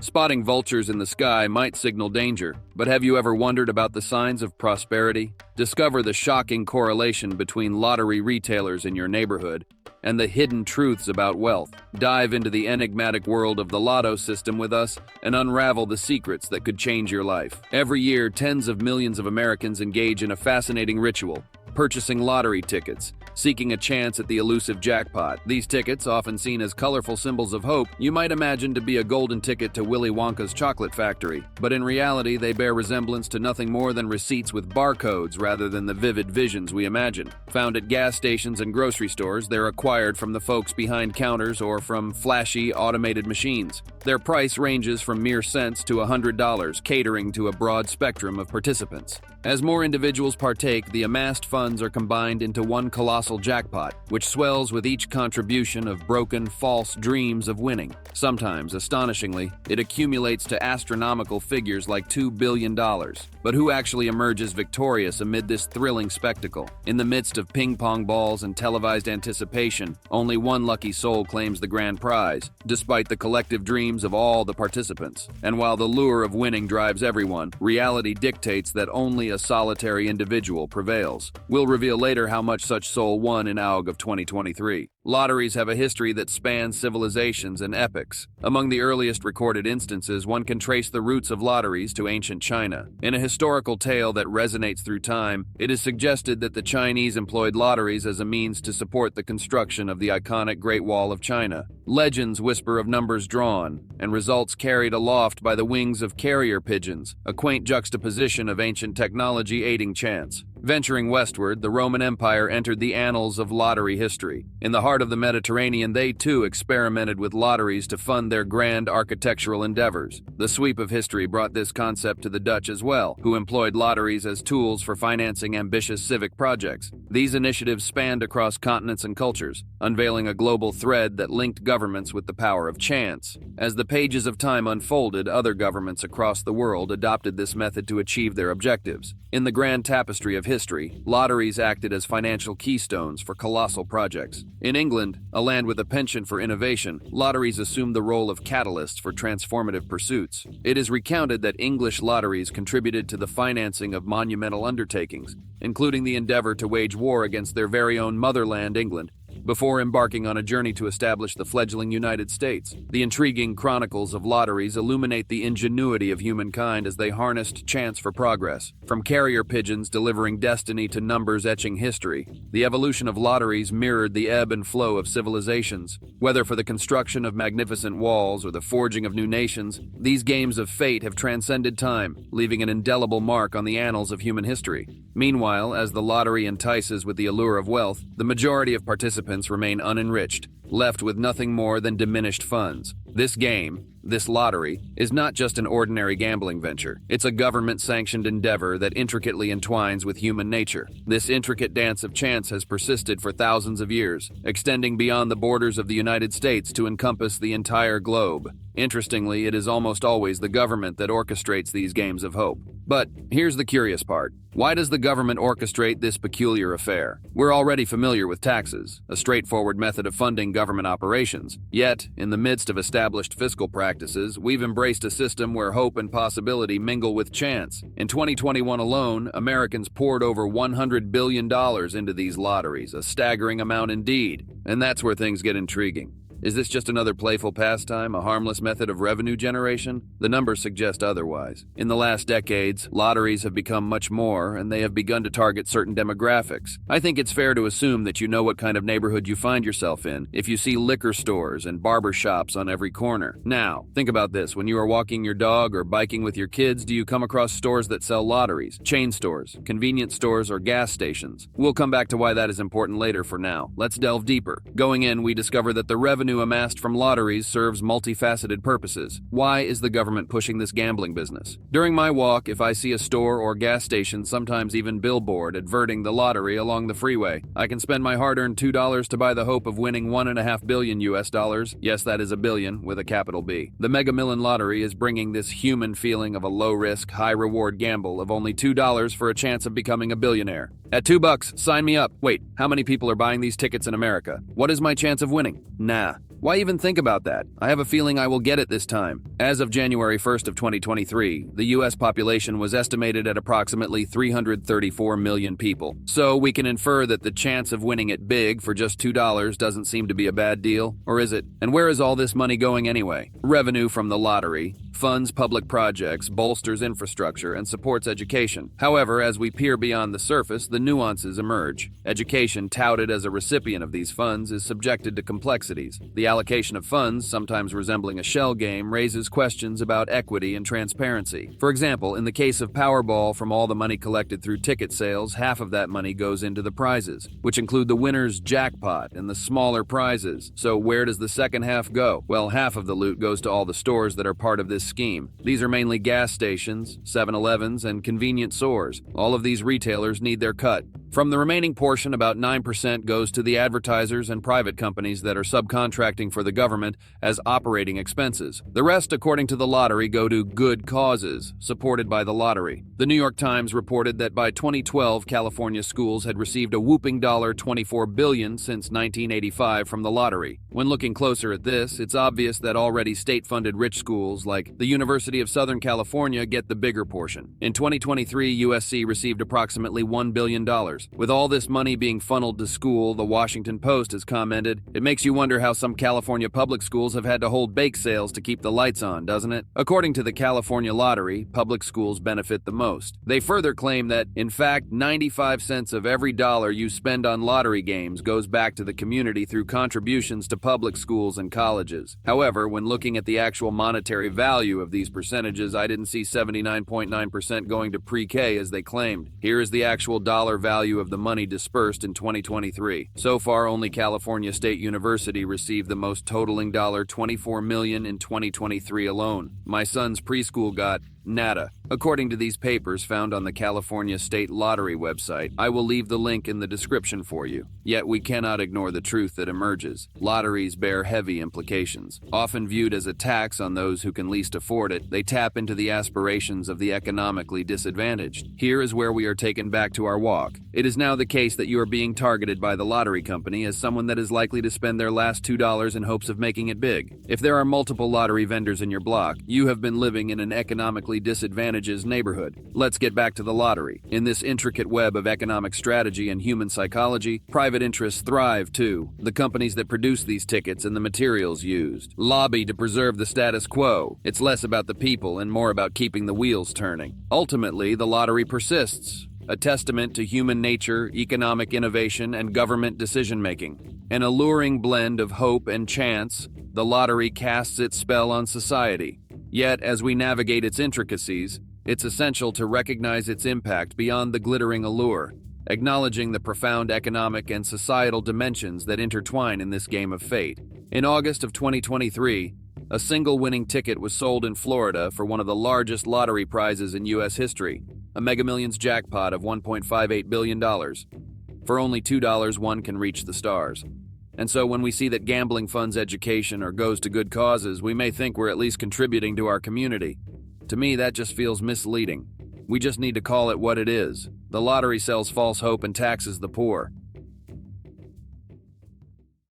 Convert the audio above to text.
Spotting vultures in the sky might signal danger, but have you ever wondered about the signs of prosperity? Discover the shocking correlation between lottery retailers in your neighborhood and the hidden truths about wealth. Dive into the enigmatic world of the lotto system with us and unravel the secrets that could change your life. Every year, tens of millions of Americans engage in a fascinating ritual, purchasing lottery tickets, seeking a chance at the elusive jackpot. These tickets, often seen as colorful symbols of hope, you might imagine to be a golden ticket to Willy Wonka's chocolate factory, but in reality they bear resemblance to nothing more than receipts with barcodes rather than the vivid visions we imagine. Found at gas stations and grocery stores, they're acquired from the folks behind counters or from flashy automated machines. Their price ranges from mere cents to $100, catering to a broad spectrum of participants. As more individuals partake, the amassed funds are combined into one colossal jackpot, which swells with each contribution of broken, false dreams of winning. Sometimes, astonishingly, it accumulates to astronomical figures like $2 billion. But who actually emerges victorious amid this thrilling spectacle? In the midst of ping-pong balls and televised anticipation, only one lucky soul claims the grand prize, despite the collective dreams of all the participants. And while the lure of winning drives everyone, reality dictates that only a solitary individual prevails. We'll reveal later how much such soul won in AUG of 2023. Lotteries have a history that spans civilizations and epochs. Among the earliest recorded instances, one can trace the roots of lotteries to ancient China. In a historical tale that resonates through time, it is suggested that the Chinese employed lotteries as a means to support the construction of the iconic Great Wall of China. Legends whisper of numbers drawn and results carried aloft by the wings of carrier pigeons, a quaint juxtaposition of ancient technology aiding chance. Venturing westward, the Roman Empire entered the annals of lottery history. In the heart of the Mediterranean, they too experimented with lotteries to fund their grand architectural endeavors. The sweep of history brought this concept to the Dutch as well, who employed lotteries as tools for financing ambitious civic projects. These initiatives spanned across continents and cultures, unveiling a global thread that linked governments with the power of chance. As the pages of time unfolded, other governments across the world adopted this method to achieve their objectives. In the grand tapestry of history, lotteries acted as financial keystones for colossal projects. In England, a land with a penchant for innovation, lotteries assumed the role of catalysts for transformative pursuits. It is recounted that English lotteries contributed to the financing of monumental undertakings, including the endeavor to wage war against their very own motherland, England, before embarking on a journey to establish the fledgling United States. The intriguing chronicles of lotteries illuminate the ingenuity of humankind as they harnessed chance for progress. From carrier pigeons delivering destiny to numbers etching history, the evolution of lotteries mirrored the ebb and flow of civilizations. Whether for the construction of magnificent walls or the forging of new nations, these games of fate have transcended time, leaving an indelible mark on the annals of human history. Meanwhile, as the lottery entices with the allure of wealth, the majority of participants remain unenriched, left with nothing more than diminished funds. This game, this lottery, is not just an ordinary gambling venture. It's a government-sanctioned endeavor that intricately entwines with human nature. This intricate dance of chance has persisted for thousands of years, extending beyond the borders of the United States to encompass the entire globe. Interestingly, it is almost always the government that orchestrates these games of hope. But here's the curious part. Why does the government orchestrate this peculiar affair? We're already familiar with taxes, a straightforward method of funding government operations. Yet, in the midst of established fiscal practices, we've embraced a system where hope and possibility mingle with chance. In 2021 alone, Americans poured over $100 billion into these lotteries, a staggering amount indeed. And that's where things get intriguing. Is this just another playful pastime, a harmless method of revenue generation? The numbers suggest otherwise. In the last decades, lotteries have become much more, and they have begun to target certain demographics. I think it's fair to assume that you know what kind of neighborhood you find yourself in if you see liquor stores and barber shops on every corner. Now, think about this. When you are walking your dog or biking with your kids, do you come across stores that sell lotteries, chain stores, convenience stores, or gas stations? We'll come back to why that is important later. For now, let's delve deeper. Going in, we discover that the revenue amassed from lotteries serves multifaceted purposes. Why is the government pushing this gambling business? During my walk, if I see a store or gas station, sometimes even billboard, adverting the lottery along the freeway, I can spend my hard-earned $2 to buy the hope of winning $1.5 billion US dollars. Yes, that is a billion with a capital B. The Mega Million lottery is bringing this human feeling of a low-risk, high-reward gamble of only $2 for a chance of becoming a billionaire. At $2, sign me up. Wait, how many people are buying these tickets in America? What is my chance of winning? Nah. Why even think about that? I have a feeling I will get it this time. As of January 1st of 2023, the US population was estimated at approximately 334 million people. So we can infer that the chance of winning it big for just $2 doesn't seem to be a bad deal, or is it? And where is all this money going anyway? Revenue from the lottery funds public projects, bolsters infrastructure, and supports education. However, as we peer beyond the surface, the nuances emerge. Education, touted as a recipient of these funds, is subjected to complexities. The allocation of funds, sometimes resembling a shell game, raises questions about equity and transparency. For example, in the case of Powerball, from all the money collected through ticket sales, half of that money goes into the prizes, which include the winner's jackpot and the smaller prizes. So where does the second half go? Well, half of the loot goes to all the stores that are part of this scheme. These are mainly gas stations, 7-Elevens, and convenience stores. All of these retailers need their cut. From the remaining portion, about 9% goes to the advertisers and private companies that are subcontracting for the government as operating expenses. The rest, according to the lottery, go to good causes, supported by the lottery. The New York Times reported that by 2012, California schools had received a whopping $24 billion since 1985 from the lottery. When looking closer at this, it's obvious that already state-funded rich schools like the University of Southern California get the bigger portion. In 2023, USC received approximately $1 billion. With all this money being funneled to school, the Washington Post has commented, it makes you wonder how some California public schools have had to hold bake sales to keep the lights on, doesn't it? According to the California Lottery, public schools benefit the most. They further claim that, in fact, 95 cents of every dollar you spend on lottery games goes back to the community through contributions to public schools and colleges. However, when looking at the actual monetary value of these percentages, I didn't see 79.9% going to pre-K as they claimed. Here is the actual dollar value of the money dispersed in 2023. So far, only California State University received the most, totaling $24 million in 2023 alone. My son's preschool got nada. According to these papers found on the California State Lottery website, I will leave the link in the description for you. Yet we cannot ignore the truth that emerges. Lotteries bear heavy implications. Often viewed as a tax on those who can least afford it, they tap into the aspirations of the economically disadvantaged. Here is where we are taken back to our walk. It is now the case that you are being targeted by the lottery company as someone that is likely to spend their last $2 in hopes of making it big. If there are multiple lottery vendors in your block, you have been living in an economically disadvantaged neighborhood. Let's get back to the lottery. In this intricate web of economic strategy and human psychology, private interests thrive too. The companies that produce these tickets and the materials used lobby to preserve the status quo. It's less about the people and more about keeping the wheels turning. Ultimately, the lottery persists, a testament to human nature, economic innovation, and government decision-making. An alluring blend of hope and chance, the lottery casts its spell on society. Yet, as we navigate its intricacies, it's essential to recognize its impact beyond the glittering allure, acknowledging the profound economic and societal dimensions that intertwine in this game of fate. In August of 2023, a single winning ticket was sold in Florida for one of the largest lottery prizes in U.S. history, a Mega Millions jackpot of $1.58 billion. For only $2, one can reach the stars. And so when we see that gambling funds education or goes to good causes, we may think we're at least contributing to our community. To me, that just feels misleading. We just need to call it what it is. The lottery sells false hope and taxes the poor.